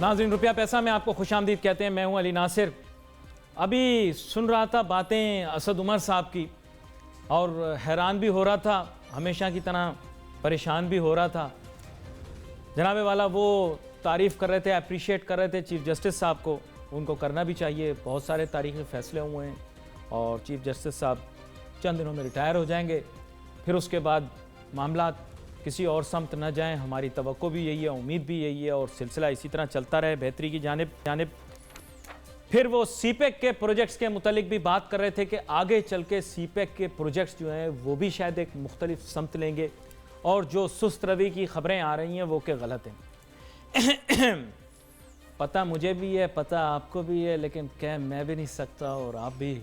नाज़रीन, रुपया पैसा में आपको खुशामदीद कहते हैं। मैं हूं अली नासिर। अभी सुन रहा था बातें असद उमर साहब की और हैरान भी हो रहा था, हमेशा की तरह परेशान भी हो रहा था। जनाबे वाला वो तारीफ़ कर रहे थे, अप्रिशिएट कर रहे थे चीफ़ जस्टिस साहब को। उनको करना भी चाहिए, बहुत सारे तारीख़ी फ़ैसले हुए हैं और चीफ़ जस्टिस साहब चंद दिनों में रिटायर हो जाएंगे। फिर उसके बाद मामला किसी और समत न जाएं, हमारी तवक्को भी यही है, उम्मीद भी यही है और सिलसिला इसी तरह चलता रहे बेहतरी की जानिब। फिर वो सीपेक के प्रोजेक्ट्स के मुतालिक भी बात कर रहे थे कि आगे चल के सीपेक के प्रोजेक्ट्स जो हैं वो भी शायद एक मुख्तलिफ समत लेंगे और जो सुस्त रवि की खबरें आ रही हैं वो के गलत हैं। पता मुझे भी है, पता आपको भी है, लेकिन कह मैं भी नहीं सकता और आप भी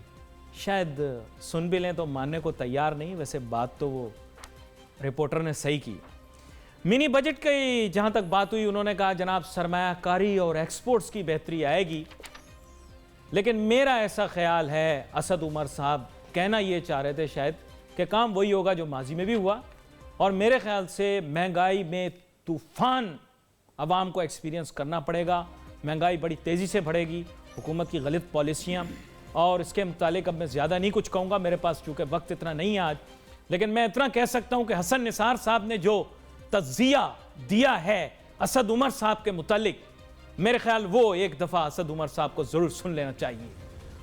शायद सुन भी लें तो मानने को तैयार नहीं। वैसे बात तो वो रिपोर्टर ने सही की। मिनी बजट की जहां तक बात हुई, उन्होंने कहा जनाब सरमायाकारी और एक्सपोर्ट्स की बेहतरी आएगी, लेकिन मेरा ऐसा ख्याल है असद उमर साहब कहना ये चाह रहे थे शायद कि काम वही होगा जो माजी में भी हुआ और मेरे ख्याल से महंगाई में तूफान अवाम को एक्सपीरियंस करना पड़ेगा। महंगाई बड़ी तेज़ी से बढ़ेगी, हुकूमत की गलत पॉलिसियाँ, और इसके मुतालिक अब मैं ज़्यादा नहीं कुछ कहूँगा, मेरे पास चूँकि वक्त इतना नहीं है आज, लेकिन मैं इतना कह सकता हूँ कि हसन निसार साहब ने जो तज़किया दिया है असद उमर साहब के मुतालिक, मेरे ख्याल वो एक दफ़ा असद उमर साहब को ज़रूर सुन लेना चाहिए।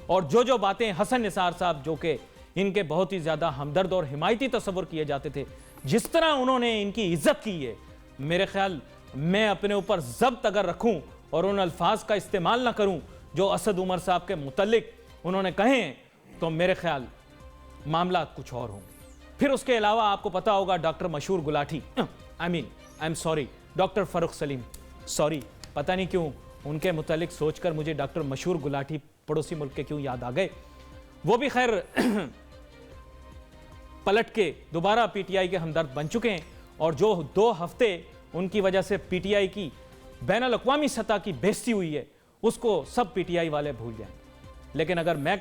और जो बातें हसन निसार साहब, जो कि इनके बहुत ही ज़्यादा हमदर्द और हिमायती तस्वुर किए जाते थे, जिस तरह उन्होंने इनकी इज्जत की है, मेरे ख्याल मैं अपने ऊपर ज़ब्त अगर रखूँ और उन अल्फाज का इस्तेमाल ना करूँ जो असद उमर साहब के मुतालिक उन्होंने कहें, तो मेरे ख्याल मामला कुछ और होंगे। फिर उसके अलावा आपको पता होगा डॉक्टर मशहूर Gulati, I am sorry, doctor Farooq Salim, sorry, पता नहीं क्यों उनके मुतालिक सोचकर मुझे डॉक्टर मशहूर गुलाटी पड़ोसी मुल्क के क्यों याद आ गए। वो भी खैर पलट के दोबारा पीटीआई के हमदर्द बन चुके हैं और जो 2 हफ्ते उनकी वजह से पीटीआई की बैनुल अक़वामी सतह की बेइज्जती हुई है, उसको सब पीटीआई वाले भूल जाएंगे। लेकिन अगर मैं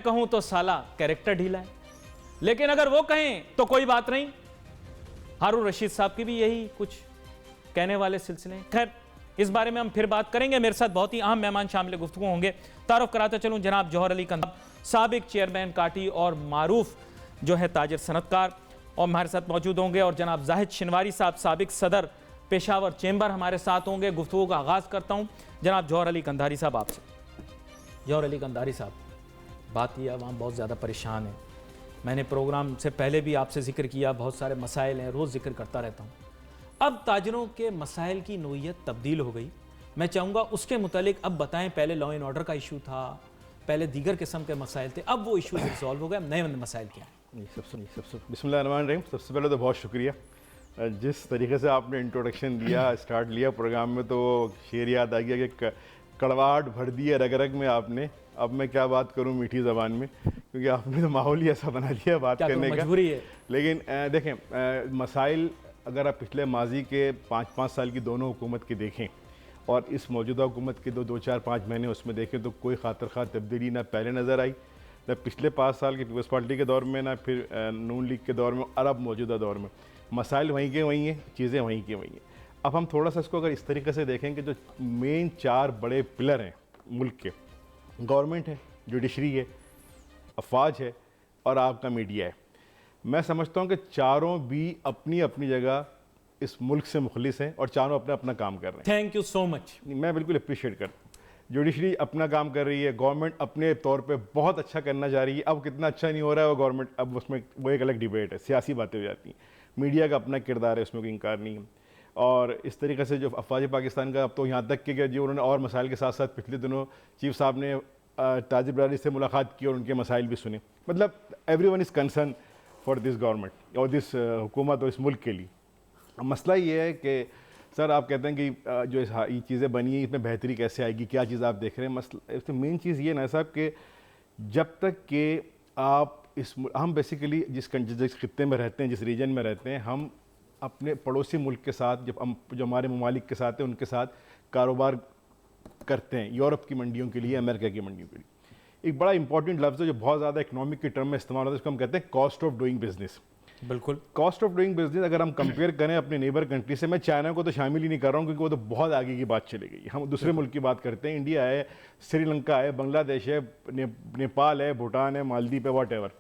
कहूं तो साला कैरेक्टर ढीला है, लेकिन अगर वो कहें तो कोई बात नहीं। हारून रशीद साहब की भी यही कुछ कहने वाले सिलसिले हैं। खैर, इस बारे में हम फिर बात करेंगे। मेरे साथ बहुत ही अहम मेहमान शामिल गुफ्तगू होंगे। तारुफ कराता चलूं जनाब जौहर अली कंधारी, साबिक चेयरमैन काटी और मारूफ जो है ताजिर सनतकार, और हमारे साथ मौजूद होंगे, और जनाब जाहिद शिनवारी साहब, साबिक सदर पेशावर चेंबर, हमारे साथ होंगे। गुफ्तगू का आगाज़ करता हूँ जनाब जौहर अली कंधारी साहब आपसे। जौहर अली कंधारी साहब, बात यह अवाम बहुत ज़्यादा परेशान है। मैंने प्रोग्राम से पहले भी आपसे जिक्र किया, बहुत सारे मसाइल हैं, रोज़ जिक्र करता रहता हूँ। अब ताजरों के मसाइल की नोयत तब्दील हो गई। मैं चाहूँगा उसके मुतालिक अब बताएं, पहले लॉ एंड ऑर्डर का इशू था, पहले दीगर किस्म के मसाइल थे, अब वो इशू रिजॉल्व हो गए, अब नए मसाइल क्या हैं? सबसे बिस्मिल्लाहिर्रहमानिर्रहीम। सबसे पहले तो बहुत शुक्रिया, जिस तरीके से आपने इंट्रोडक्शन दिया, स्टार्ट लिया प्रोग्राम में, तो शेर याद आ गया कि कड़वाहट भर दी है रग रग में आपने। अब मैं क्या बात करूं मीठी ज़बान में, क्योंकि आपने तो माहौल ही ऐसा बना लिया बात करने का, मजबूरी है। लेकिन देखें, मसाइल अगर आप पिछले माजी के 5-5 साल की दोनों हुकूमत के देखें और इस मौजूदा हुकूमत के 2-4-5 महीने उसमें देखें, तो कोई खातर खा तब्दीली ना पहले नज़र आई, ना पिछले 5 साल की पीपल्स पार्टी के दौर में, ना फिर नून लीग के दौर में, और अब मौजूदा दौर में मसाइल वहीं के वहीं हैं, चीज़ें वहीं की वहीं हैं। अब हम थोड़ा सा इसको अगर इस तरीके से देखें कि जो मेन 4 बड़े पिलर हैं मुल्क के, गवर्नमेंट है, जुडिशरी है, अफवाज है और आपका मीडिया है, मैं समझता हूँ कि चारों भी अपनी अपनी जगह इस मुल्क से मुखलिस हैं और चारों अपना अपना काम कर रहे हैं। Thank you so much. मैं बिल्कुल अप्रिशिएट करता हूँ। जुडिशरी अपना काम कर रही है, गवर्नमेंट अपने तौर पे बहुत अच्छा करना चाह रही है। अब कितना अच्छा नहीं हो रहा है वो गवर्नमेंट, अब उसमें वो एक अलग डिबेट है, सियासी बातें हो जाती हैं। मीडिया का अपना किरदार है, उसमें कोई इनकार नहीं है। और इस तरीके से जो अफवाज पाकिस्तान का, अब तो यहाँ तक कि जो उन्होंने और मसाइल के साथ साथ पिछले दिनों चीफ साहब ने ताजिर बरादरी से मुलाकात की और उनके मसाइल भी सुने। मतलब everyone is concern for this government और दिस हुकूमत और इस मुल्क के लिए। मसला ये है कि सर आप कहते हैं कि जो ये चीज़ें बनी हैं इसमें बेहतरी कैसे आएगी, क्या चीज़ आप देख रहे हैं? मसला इसमें मेन चीज़ ये ना साहब कि जब तक कि आप हम बेसिकली जिस खित्ते में रहते हैं, जिस रीजन में रहते हैं, हम अपने पड़ोसी मुल्क के साथ, जो हमारे ममालिक के साथ हैं उनके साथ कारोबार करते हैं, यूरोप की मंडियों के लिए, अमेरिका की मंडियों के लिए। एक बड़ा इंपॉर्टेंट लफ्ज़ है जो बहुत ज़्यादा इकनॉमिक के टर्म में इस्तेमाल होता है, उसको हम कहते हैं कॉस्ट ऑफ डूइंग बिजनेस। बिल्कुल। कॉस्ट ऑफ डूइंग बिजनेस अगर हम कंपेयर करें अपने नेबर कंट्री से, मैं चाइना को तो शामिल ही नहीं कर रहा हूँ क्योंकि वो तो बहुत आगे की बात चली गई। हम दूसरे मुल्क की बात करते हैं, इंडिया है, श्रीलंका है, बांग्लादेश है, नेपाल है, भूटान है, मालदीव है, वॉट।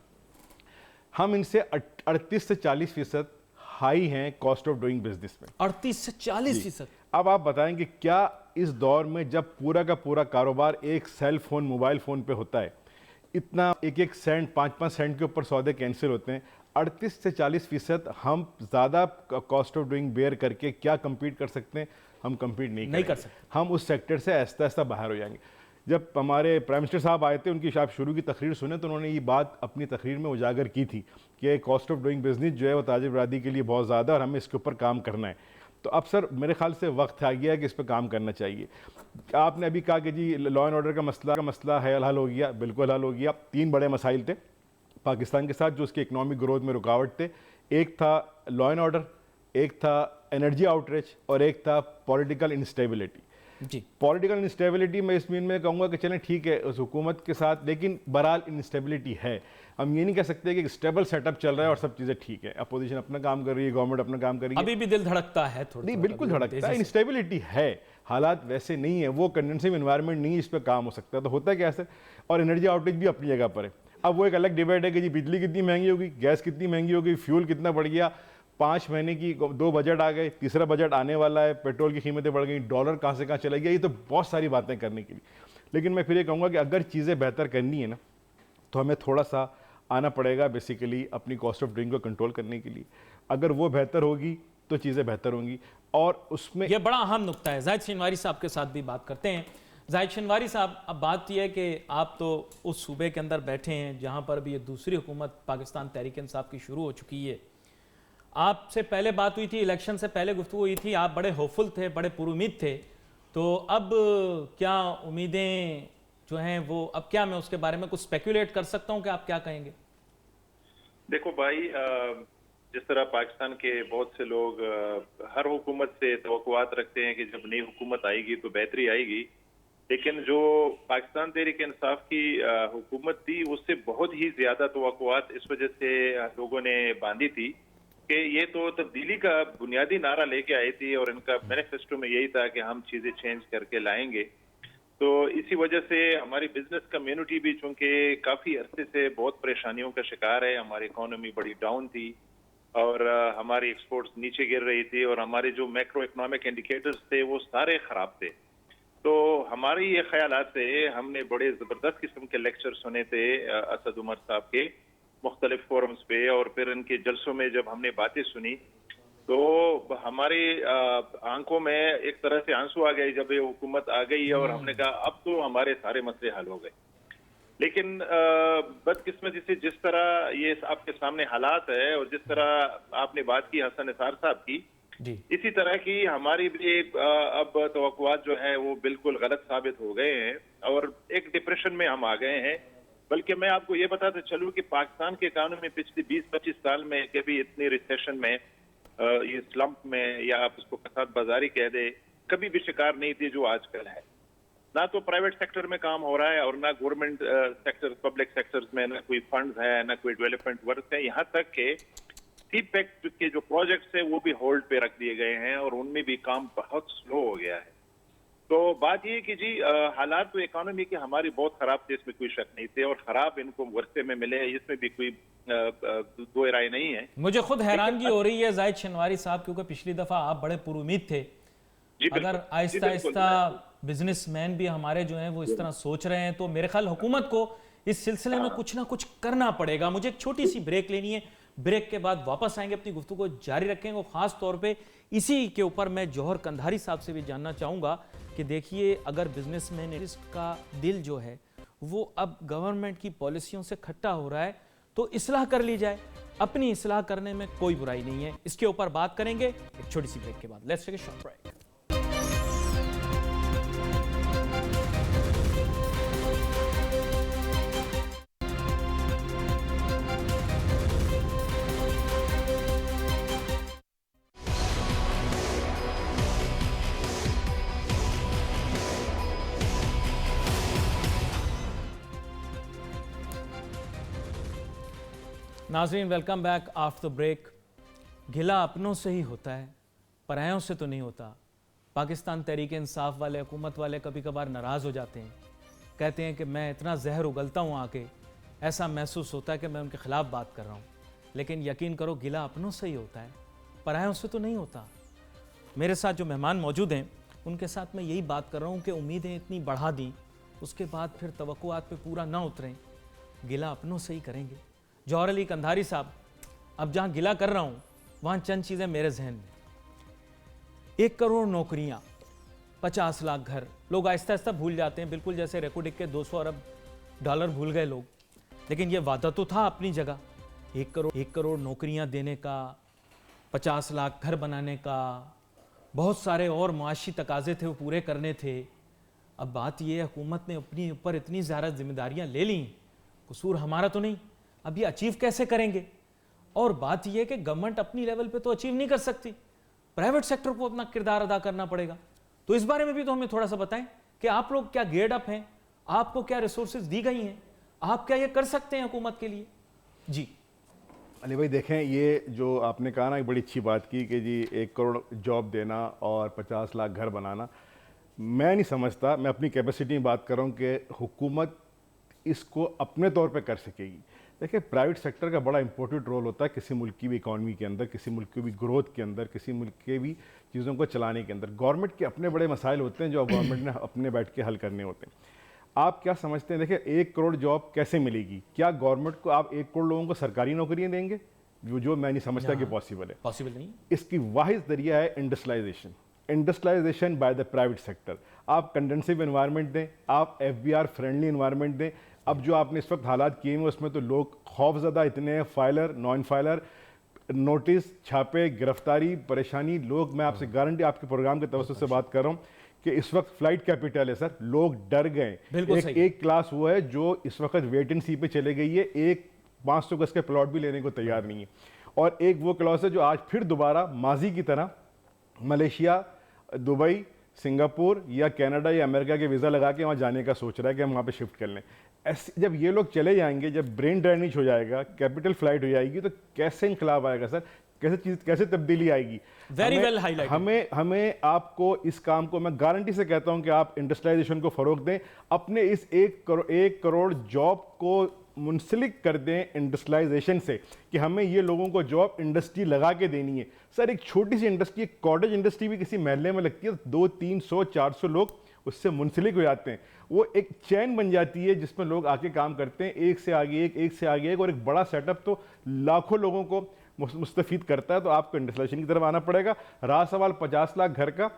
हम इनसे 38 से 40% हाई हैं कॉस्ट ऑफ डूइंग बिजनेस में। 38 से 40%। अब आप बताएंगे क्या इस दौर में जब पूरा का पूरा कारोबार एक सेल फोन, मोबाइल फोन पे होता है, इतना एक एक सेंट, 5-5 सेंट के ऊपर सौदे कैंसिल होते हैं, 38 से 40% हम ज़्यादा कॉस्ट ऑफ डूइंग बेयर करके क्या compete कर सकते हैं? हम compete नहीं कर सकते। हम उस सेक्टर से आहिस्ता आहिस्ता बाहर हो जाएंगे। जब हमारे प्राइम मिनिस्टर साहब आए थे, उनकी आप शुरू की तकरीर सुने तो उन्होंने ये बात अपनी तकरीर में उजागर की थी कि कॉस्ट ऑफ डूइंग बिजनेस जो है वो ताजिर बरादरी के लिए बहुत ज़्यादा और हमें इसके ऊपर काम करना है। तो अब सर मेरे ख्याल से वक्त आ गया है कि इस पर काम करना चाहिए। आपने अभी कहा कि जी लॉ एंड ऑर्डर का मसला है, हल हो गया, बिल्कुल हल हो गया। 3 बड़े मसाइल थे पाकिस्तान के साथ जो उसके इकोनॉमिक ग्रोथ में रुकावट थे। एक था लॉ एंड ऑर्डर, एक था एनर्जी आउटरीच और एक था पॉलिटिकल इंस्टेबिलिटी। जी, पॉलिटिकल इंस्टेबिलिटी मैं इस मीन में कहूँगा कि चलें ठीक है उस हुकूमत के साथ, लेकिन बहरहाल इंस्टेबिलिटी है। हम ये नहीं कह सकते कि स्टेबल सेटअप चल रहा है और सब चीज़ें ठीक है, अपोजिशन अपना काम कर रही है, गवर्नमेंट अपना काम कर रही है। अभी भी दिल धड़कता है थोड़ा। नहीं, बिल्कुल धड़कता है, इंस्टेबिलिटी है, हालात वैसे नहीं है, वो कंडेंसिव एनवायरनमेंट नहीं है, इस पर काम हो सकता है। तो होता है क्या सर, और एनर्जी आउटेज भी अपनी जगह पर है। अब वो एक अलग डिबेट है कि जी बिजली कितनी महंगी होगी, गैस कितनी महंगी होगी, फ्यूल कितना बढ़ गया, 5 महीने की 2 बजट आ गए, तीसरा बजट आने वाला है, पेट्रोल की कीमतें बढ़ गई, डॉलर कहाँ से कहाँ चला गया। ये तो बहुत सारी बातें करने के लिए, लेकिन मैं फिर ये कहूँगा कि अगर चीज़ें बेहतर करनी है ना तो हमें थोड़ा सा आना पड़ेगा बेसिकली अपनी कॉस्ट ऑफ डूइंग को कंट्रोल करने के लिए। अगर वो बेहतर होगी तो चीज़ें बेहतर होंगी। और उसमें ये बड़ा अहम नुक्ता है। जाहिद शिनवारी साहब के साथ भी बात करते हैं। जाहिद शिनवारी साहब, अब बात यह है कि आप तो उस सूबे के अंदर बैठे हैं जहां पर भी ये दूसरी हुकूमत पाकिस्तान तहरीक इंसाफ की शुरू हो चुकी है। आपसे पहले बात हुई थी, इलेक्शन से पहले गुफ्तगू हुई थी, आप बड़े होपफुल थे, बड़े पुरुमीद थे। तो अब क्या उम्मीदें जो हैं वो, अब क्या मैं उसके बारे में कुछ स्पेकुलेट कर सकता हूं कि आप क्या कहेंगे? देखो भाई, जिस तरह पाकिस्तान के बहुत से लोग हर हुकूमत से तवक्कुआत रखते हैं कि जब नई हुकूमत आएगी तो बेहतरी आएगी, लेकिन जो पाकिस्तान तहरीक इंसाफ की हुकूमत थी उससे बहुत ही ज्यादा तवक्कुआत इस वजह से लोगों ने बांधी थी कि ये तो तब्दीली का बुनियादी नारा लेके आई थी और इनका मैनिफेस्टो में यही था कि हम चीजें चेंज करके लाएंगे। तो इसी वजह से हमारी बिजनेस कम्युनिटी भी चूंकि काफी अरसे से बहुत परेशानियों का शिकार है, हमारी इकोनॉमी बड़ी डाउन थी और हमारी एक्सपोर्ट्स नीचे गिर रही थी और हमारे जो मैक्रो इकोनॉमिक इंडिकेटर्स थे वो सारे खराब थे। तो हमारी ये ख्यालात से हमने बड़े जबरदस्त किस्म के लेक्चर सुने थे असद उमर साहब के मुख्तलिफ फोरम्स पे, और फिर इनके जलसों में जब हमने बातें सुनी तो हमारी आंखों में एक तरह से आंसू आ गए जब ये हुकूमत आ गई है और हमने कहा अब तो हमारे सारे मसले हल हो गए। लेकिन बदकिस्मती से जिस तरह ये आपके सामने हालात है और जिस तरह आपने बात की हसन निसार साहब की, इसी तरह की हमारी भी अब तवक्कुआत जो है वो बिल्कुल गलत साबित हो गए हैं और एक डिप्रेशन में हम आ गए हैं। बल्कि मैं आपको ये बताते चलूं कि पाकिस्तान के इकॉनमी पिछले 20-25 साल में कभी इतनी रिसेशन में, ये स्लम्प में, या आप उसको कसाद बाजारी कह दे, कभी भी शिकार नहीं थी जो आजकल है। ना तो प्राइवेट सेक्टर में काम हो रहा है और ना गवर्नमेंट सेक्टर, पब्लिक सेक्टर्स में ना कोई फंड्स है, ना कोई डेवलपमेंट वर्क है। यहाँ तक के सीपेक के जो प्रोजेक्ट्स है वो भी होल्ड पे रख दिए गए हैं और उनमें भी काम बहुत स्लो हो गया है। तो बात ये कि जी हालात तो इकोनॉमी के हमारी बहुत खराब थे, इसमें कोई शक नहीं थे, और खराब इनको वर्षे में मिले इसमें भी कोई दो राय नहीं है। मुझे खुद हैरानगी हो रही है जाहिद शिनवारी साहब, क्योंकि पिछली दफा आप बड़े पुरुमीद थे। अगर आहिस्ता आहिस्ता बिजनेसमैन भी हमारे जो हैं वो इस तरह सोच रहे हैं तो मेरे ख्याल हुकूमत को इस सिलसिले में कुछ ना कुछ करना पड़ेगा। मुझे एक छोटी सी ब्रेक लेनी है, ब्रेक के बाद वापस आएंगे, अपनी गुफ्तगू को जारी रखेंगे। और खास तौर पे इसी के ऊपर मैं जौहर कंधारी साहब से भी जानना चाहूँगा कि देखिए, अगर बिजनेसमैन का दिल जो है वो अब गवर्नमेंट की पॉलिसियों से खट्टा हो रहा है तो इस्लाह कर ली जाए। अपनी इस्लाह करने में कोई बुराई नहीं है। इसके ऊपर बात करेंगे एक छोटी सी ब्रेक के बाद। Let's take a short break. नाजरीन, वेलकम बैक आफ्टर ब्रेक। गिला अपनों से ही होता है, परायों से तो नहीं होता। पाकिस्तान तहरीक इंसाफ वाले, हुकूमत वाले कभी कभार नाराज़ हो जाते हैं, कहते हैं कि मैं इतना जहर उगलता हूँ आके, ऐसा महसूस होता है कि मैं उनके ख़िलाफ़ बात कर रहा हूँ। लेकिन यकीन करो, गिला अपनों से ही होता है, परायों से तो नहीं होता। मेरे साथ जो मेहमान मौजूद हैं, उनके साथ मैं यही बात कर रहा हूँ कि उम्मीदें इतनी बढ़ा दी, उसके बाद फिर तवक्कुआत पे पूरा ना उतरें, गिला अपनों से ही करेंगे। जौहर अली कंधारी साहब, अब जहाँ गिला कर रहा हूँ वहाँ चंद चीज़ें मेरे जहन में। 1 करोड़ नौकरियाँ, 50 लाख घर, लोग आहिस्ता आहिस्ता भूल जाते हैं, बिल्कुल जैसे रेकोडिक के 200 अरब डॉलर भूल गए लोग। लेकिन ये वादा तो था अपनी जगह, 1 करोड़ नौकरियाँ देने का, 50 लाख घर बनाने का, बहुत सारे और मुआशी तकाजे थे वो पूरे करने थे। अब बात ये है, हुकूमत ने अपनी ऊपर इतनी ज़्यादा जिम्मेदारियाँ ले ली, कसूर हमारा तो नहीं, अब ये अचीव कैसे करेंगे? और बात यह है कि गवर्नमेंट अपनी लेवल पे तो अचीव नहीं कर सकती, प्राइवेट सेक्टर को अपना किरदार अदा करना पड़ेगा। तो इस बारे में भी तो हमें थोड़ा सा बताएं कि आप लोग क्या गेयर्ड अप हैं, आपको क्या रिसोर्सेज दी गई हैं, आप क्या ये कर सकते हैं हुकूमत के लिए? जी अली भाई, देखें, ये जो आपने कहा ना, एक बड़ी अच्छी बात की कि जी 1 करोड़ जॉब देना और 50 लाख घर बनाना, मैं नहीं समझता, मैं अपनी कैपेसिटी में बात कर रहा हूँ कि हुकूमत इसको अपने तौर पे कर सकेगी। देखिए, प्राइवेट सेक्टर का बड़ा इंपॉर्टेंट रोल होता है किसी मुल्क की भी इकॉनमी के अंदर, किसी मुल्क की भी ग्रोथ के अंदर, किसी मुल्क के भी चीज़ों को चलाने के अंदर। गवर्नमेंट के अपने बड़े मसाइल होते हैं जो गवर्नमेंट ने अपने बैठ के हल करने होते हैं। आप क्या समझते हैं? देखिए, 1 करोड़ जॉब कैसे मिलेगी? क्या गवर्नमेंट को आप 1 करोड़ लोगों को सरकारी नौकरियाँ देंगे? जो मैं नहीं समझता कि पॉसिबल है। पॉसिबल नहीं। इसकी वाहिद जरिया है industrialisation, industrialisation by the private sector. आप कंडेंसिव एनवायरनमेंट दें, आप FBR फ्रेंडली एनवायरनमेंट दें। अब जो आपने इस वक्त हालात किए हैं उसमें तो लोग खौफजदा इतने हैं, फाइलर, नॉन फाइलर, नोटिस, छापे, गिरफ्तारी, परेशानी। लोग, मैं आपसे गारंटी आपके प्रोग्राम के तवज्जो से बात कर रहा हूँ कि इस वक्त फ्लाइट कैपिटल है सर, लोग डर गए। एक क्लास वो है जो इस वक्त वेट एंड सी पे चले गई है, एक 500 गज के प्लॉट भी लेने को तैयार नहीं है। और एक वो क्लास है जो आज फिर दोबारा माजी की तरह मलेशिया, दुबई, सिंगापुर या कनाडा या अमेरिका के वीज़ा लगा के वहाँ जाने का सोच रहा है कि हम वहाँ पे शिफ्ट कर लें। ऐसे जब ये लोग चले जाएंगे, जब ब्रेन ड्रेनेज हो जाएगा, कैपिटल फ्लाइट हो जाएगी, तो कैसे इंकलाब आएगा सर? कैसे तब्दीली आएगी? Very well highlighted. हमें आपको इस काम को, मैं गारंटी से कहता हूं कि आप इंडस्ट्रियलाइजेशन को फरोग दें, अपने इस 1 करोड़ जॉब को मुंसलिक कर दें इंडस्ट्रियलाइजेशन से, कि हमें ये लोगों को जॉब इंडस्ट्री लगा के देनी है। सर, एक छोटी सी इंडस्ट्री, एक कॉटेज इंडस्ट्री भी किसी महल्ले में लगती है, 200-300-400 लोग उससे मुंसलिक हो जाते हैं। वो एक चैन बन जाती है जिसमें लोग आके काम करते हैं, एक से आगे एक से आगे एक, और एक बड़ा सेटअप तो लाखों लोगों को मुस्तफीद करता है। तो आपको इंडस्ट्रियलाइजेशन की तरफ आना पड़ेगा। रहा सवाल 50 लाख घर का,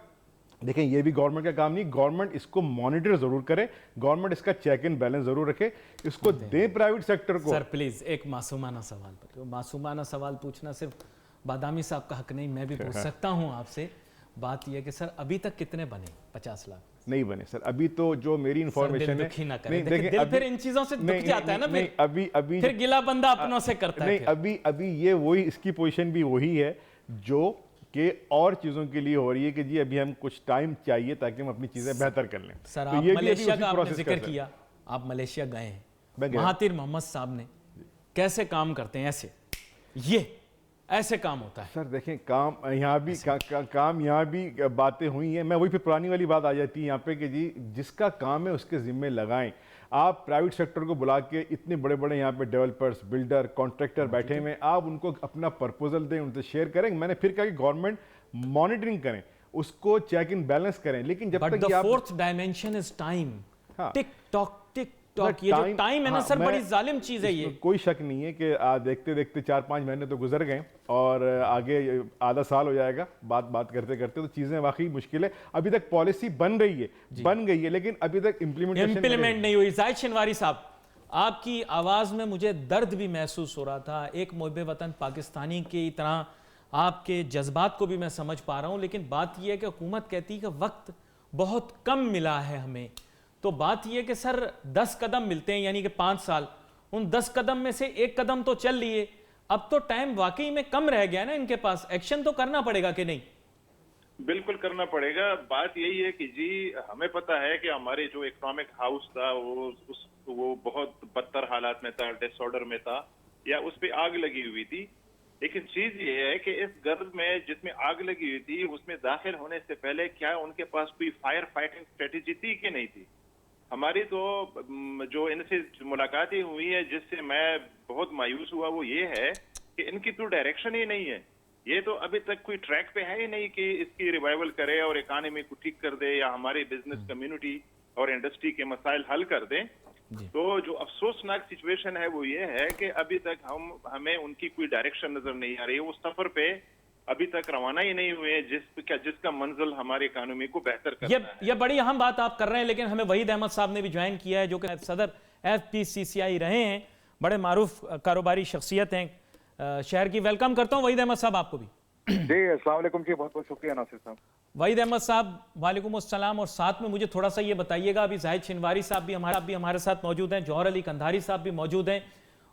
देखें, ये भी गवर्नमेंट का काम नहीं, गवर्नमेंट इसको मॉनिटर जरूर करे, गवर्नमेंट इसका चेक एंड बैलेंस जरूर रखे, इसको दे प्राइवेट सेक्टर को। सर प्लीज, एक मासूमाना सवाल पर, मासूमाना सवाल पूछना सिर्फ बादामी साहब का हक नहीं, मैं भी पूछ सकता हूं आपसे। बात यह कि सर अभी तक कितने बने? 50 लाख नहीं बने सर अभी। तो जो मेरी इन्फॉर्मेशन है, नहीं, दिल फिर इन चीजों से दुख जाता है ना, फिर फिर गिला बंदा अपनों से करता है। नहीं, अभी ये वही, इसकी पोजीशन भी वही है जो कि और चीजों के लिए हो रही है कि जी अभी हम कुछ टाइम चाहिए ताकि हम अपनी चीजें बेहतर कर लें। सर, आप मलेशिया का आपने जिक्र किया, आप मलेशिया गए हैं, महातिर मोहम्मद साहब ने कैसे काम करते हैं? ऐसे काम होता है सर। देखें, काम यहाँ भी काम यहाँ भी बातें हुई हैं। मैं वही फिर पुरानी वाली बात आ जाती है यहाँ पे कि जी जिसका काम है उसके जिम्मे लगाएं। आप प्राइवेट सेक्टर को बुला के, इतने बड़े बड़े यहाँ पे डेवलपर्स, बिल्डर, कॉन्ट्रैक्टर बैठे हुए, आप उनको अपना प्रपोजल दें, उनसे शेयर करें। मैंने फिर कहा कि गवर्नमेंट मॉनिटरिंग करें, उसको चेक इन बैलेंस करें। लेकिन जब तक the fourth dimension is time, tick tock ये जो टाइम है ना सर, बड़ी जालिम चीज है। ये कोई शक नहीं है कि देखते देखते 4-5 महीने तो गुजर गए और आगे आधा साल हो जाएगा बात करते करते, तो चीजें वाकई मुश्किल है। अभी तक पॉलिसी बन गई है लेकिन अभी तक इम्प्लीमेंट नहीं हुई। जाहिद शिनवारी साहब, आपकी आवाज में मुझे दर्द भी महसूस हो रहा था। एक मुहिब वतन पाकिस्तानी की तरह आपके जज्बात को भी मैं समझ पा रहा हूं, लेकिन बात यह है कि हुकूमत कहती है कि वक्त बहुत कम मिला है हमें। तो बात यह कि सर 10 कदम मिलते हैं, यानी कि 5 साल, उन 10 कदम में से 1 कदम तो चल लिए, अब तो टाइम वाकई में कम रह गया ना इनके पास। एक्शन तो करना पड़ेगा कि नहीं? बिल्कुल करना पड़ेगा। बात यही है कि जी हमें पता है कि हमारे जो इकोनॉमिक हाउस था वो बहुत बदतर हालात में था, डिसऑर्डर में था, या उस पर आग लगी हुई थी। लेकिन चीज ये है कि इस घर में जिसमें आग लगी हुई थी उसमें दाखिल होने से पहले क्या उनके पास कोई फायर फाइटिंग स्ट्रेटेजी थी कि नहीं थी? हमारी तो जो इनसे मुलाकातें हुई है जिससे मैं बहुत मायूस हुआ वो ये है कि इनकी तो डायरेक्शन ही नहीं है। ये तो अभी तक कोई ट्रैक पे है ही नहीं कि इसकी रिवाइवल करे और इकानमी को ठीक कर दे या हमारी बिजनेस कम्युनिटी और इंडस्ट्री के मसाइल हल कर दे। तो जो अफसोसनाक सिचुएशन है वो ये है कि अभी तक हमें उनकी कोई डायरेक्शन नजर नहीं आ रही है। वो सफर पे अभी तक रवाना ही नहीं हुए जिसका मंजिल हमारे इकानमी को बेहतर करना है। ये बड़ी अहम बात आप कर रहे हैं, लेकिन हमें वहीद अहमद साहब ने भी ज्वाइन किया है जो कि सदर FPCCI रहे हैं, बड़े मारूफ कारोबारी शख्सियत हैं शहर की। वेलकम करता हूं वहीद अहमद साहब आपको भी। जी अस्सलाम वालेकुम जी, बहुत बहुत शुक्रिया नासिर साहब। वहीद अहमद साहब वालेकुम अस्सलाम। और साथ में मुझे थोड़ा सा ये बताइएगा, अभी जाहिद शिनवारी साहब भी हमारे साथ मौजूद हैं, जौहर अली कंधारी साहब भी मौजूद हैं,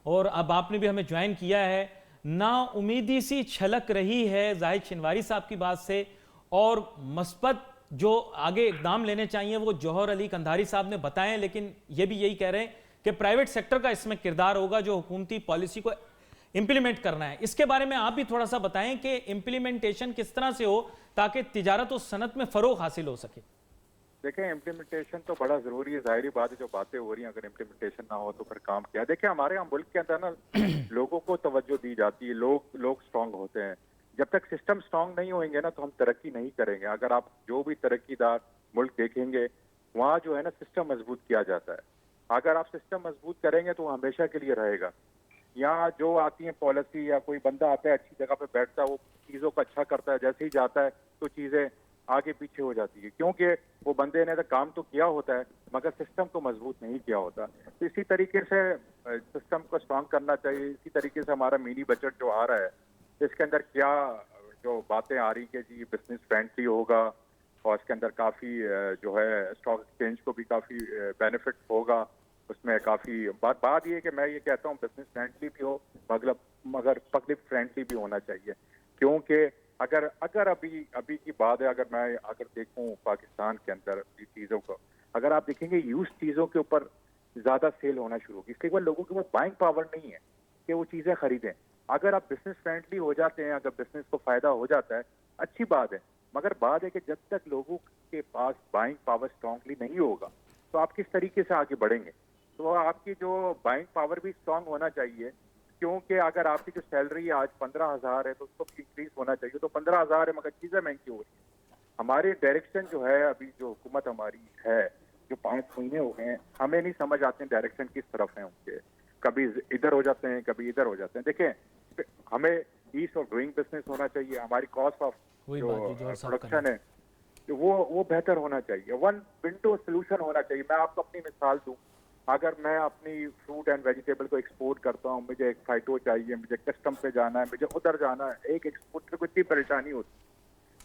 और अब आपने भी हमें ज्वाइन किया है। ना उम्मीदी सी छलक रही है जाहिद शिनवारी साहब की बात से, और मस्बत जो आगे इकदाम लेने चाहिए वो जौहर अली कंधारी साहब ने बताए, लेकिन ये भी यही कह रहे हैं कि प्राइवेट सेक्टर का इसमें किरदार होगा जो हुकूमती पॉलिसी को इंप्लीमेंट करना है। इसके बारे में आप भी थोड़ा सा बताएं कि इंप्लीमेंटेशन किस तरह से हो ताकि तिजारत और सनत में फरोग हासिल हो सके। देखें, इम्प्लीमेंटेशन तो बड़ा जरूरी है, जाहिर बात है। जो बातें हो रही हैं, अगर इम्प्लीमेंटेशन ना हो तो फिर काम क्या। देखिए, हमारे यहाँ मुल्क के अंदर ना लोगों को तवज्जो दी जाती है, लोग स्ट्रांग होते हैं। जब तक सिस्टम स्ट्रांग नहीं होंगे ना तो हम तरक्की नहीं करेंगे। अगर आप जो भी तरक्कीदार मुल्क देखेंगे वहाँ जो है ना सिस्टम मजबूत किया जाता है। अगर आप सिस्टम मजबूत करेंगे तो हमेशा के लिए रहेगा। यहाँ जो आती है पॉलिसी, या कोई बंदा आता है अच्छी जगह पे बैठता है, वो चीज़ों को अच्छा करता है, जैसे ही जाता है तो चीज़ें आगे पीछे हो जाती है, क्योंकि वो बंदे ने तो काम तो किया होता है मगर सिस्टम को मजबूत नहीं किया होता। तो इसी तरीके से सिस्टम को स्ट्रांग करना चाहिए। इसी तरीके से हमारा मिनी बजट जो आ रहा है इसके अंदर क्या जो बातें आ रही कि जी बिजनेस फ्रेंडली होगा, और इसके अंदर काफ़ी जो है स्टॉक एक्सचेंज को भी काफ़ी बेनिफिट होगा। उसमें काफ़ी बात ये कि मैं ये कहता हूँ बिजनेस फ्रेंडली भी हो मगर पब्लिक फ्रेंडली भी होना चाहिए, क्योंकि अगर अभी की बात है, अगर देखूं पाकिस्तान के अंदर चीज़ों को, अगर आप देखेंगे यूज चीज़ों के ऊपर ज़्यादा सेल होना शुरू होगी। इसके बाद लोगों के पास बाइंग पावर नहीं है कि वो चीज़ें खरीदें। अगर आप बिजनेस फ्रेंडली हो जाते हैं, अगर बिजनेस को फ़ायदा हो जाता है, अच्छी बात है, मगर बात है कि जब तक लोगों के पास बाइंग पावर स्ट्रांगली नहीं होगा तो आप किस तरीके से आगे बढ़ेंगे। तो आपकी जो बाइंग पावर भी स्ट्रांग होना चाहिए, क्योंकि अगर आपकी जो सैलरी आज 15,000 है तो उसको इंक्रीज होना चाहिए। तो 15,000 है मगर चीज़ें महंगी हो रही है। हमारी डायरेक्शन जो है, अभी जो हुकूमत हमारी है, जो 5 महीने हो गए हैं, हमें नहीं समझ आते हैं डायरेक्शन किस तरफ है उनके। कभी इधर हो जाते हैं, कभी इधर हो जाते हैं। देखें, हमें ईज ऑफ डूइंग बिजनेस होना चाहिए। हमारी कॉस्ट ऑफ जो प्रोडक्शन है वो बेहतर होना चाहिए। वन विंडो सोल्यूशन होना चाहिए। मैं आपको अपनी मिसाल दूं, अगर मैं अपनी फ्रूट एंड वेजिटेबल को एक्सपोर्ट करता हूँ, मुझे एक फाइटो चाहिए, मुझे कस्टम पे जाना है, मुझे उधर जाना है, एक एक्सपोर्टर को इतनी परेशानी होती।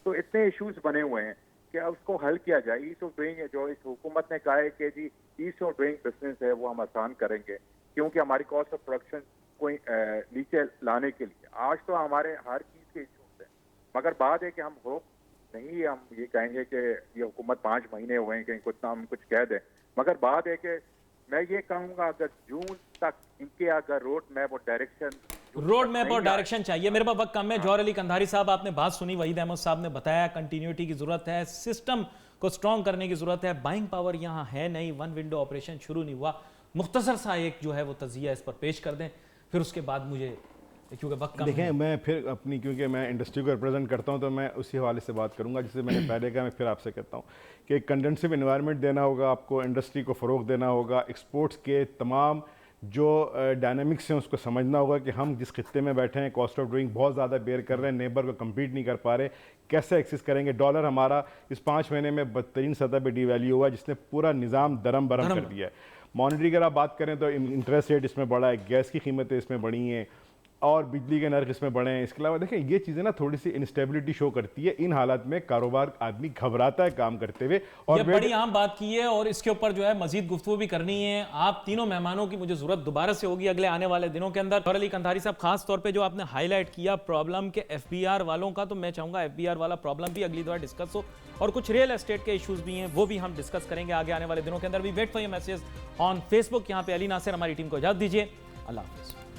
तो इतने इश्यूज बने हुए हैं कि अब उसको हल किया जाए। ईज ऑफ डूइंग जो इस हुकूमत ने कहा है कि जी ईज ऑफ डूइंग बिजनेस है वो हम आसान करेंगे, क्योंकि हमारी कॉस्ट ऑफ प्रोडक्शन को नीचे लाने के लिए। आज तो हमारे हर चीज़ के इश्यूज हैं, मगर बात है कि हम होप नहीं, हम ये कहेंगे कि ये हुकूमत 5 महीने हुए हैं कि हम कुछ कह दें, मगर बात है कि मैं ये कहूंगा अगर जून तक इनके अगर रोड मैप और डायरेक्शन चाहिए। मेरे पास वक्त कम है। जौहर अली कंधारी साहब, आपने बात सुनी, वहीद अहमद साहब ने बताया कंटिन्यूटी की जरूरत है, सिस्टम को स्ट्रॉन्ग करने की जरूरत है। बाइंग पावर यहाँ है नहीं, वन विंडो ऑपरेशन शुरू नहीं हुआ। मुख्तसर सा एक जो है वो तजिया इस पर पेश कर दें, फिर उसके बाद मुझे, क्योंकि वक्त कम देखें, मैं फिर अपनी, क्योंकि मैं इंडस्ट्री को रिप्रेजेंट करता हूं तो मैं उसी हवाले से बात करूंगा जिसे मैंने पहले कहा। मैं फिर आपसे कहता हूं कि एक कंडेंसिव एनवायरनमेंट देना होगा आपको, इंडस्ट्री को फ़रोग देना होगा, एक्सपोर्ट्स के तमाम जो डायनामिक्स हैं उसको समझना होगा कि हम जिस खित्ते में बैठे हैं कॉस्ट ऑफ डूइंग बहुत ज़्यादा बेयर कर रहे हैं, नेबर को कम्पीट नहीं कर पा रहे, कैसे एक्सेस करेंगे। डॉलर हमारा इस 5 महीने में बदतरीन सतह पर डिवैल्यू हुआ जिसने पूरा निज़ाम दरम बरम कर दिया है। मॉनिटरी अगर आप बात करें तो इंटरेस्ट रेट इसमें बढ़ा है, गैस की कीमतें इसमें बढ़ी हैं, और बिजली के नर्ख इसमें बढ़े हैं। इसके अलावा देखें, ये चीज़ें ना थोड़ी सी इंस्टेबिलिटी शो करती है। इन हालात में कारोबार आदमी घबराता है काम करते हुए। और ये बड़ी अहम बात की है, और इसके ऊपर जो है मजीद गुफ्तगू भी करनी है। आप तीनों मेहमानों की मुझे जरूरत दोबारा से होगी अगले आने वाले दिनों के अंदर। जौहर अली कंधारी साहब, खास तौर पे जो आपने हाईलाइट किया प्रॉब्लम के FBR वालों का, तो मैं चाहूंगा FBR वाला प्रॉब्लम भी अगली दफा डिस्कस हो, और कुछ रियल एस्टेट के इशूज भी हैं वो भी हम डिस्कस करेंगे आगे आने वाले दिनों के अंदर। We wait for your message on Facebook. यहाँ पे अली नासिर, हमारी टीम को इजाजत दीजिए। अल्लाह हाफिज़।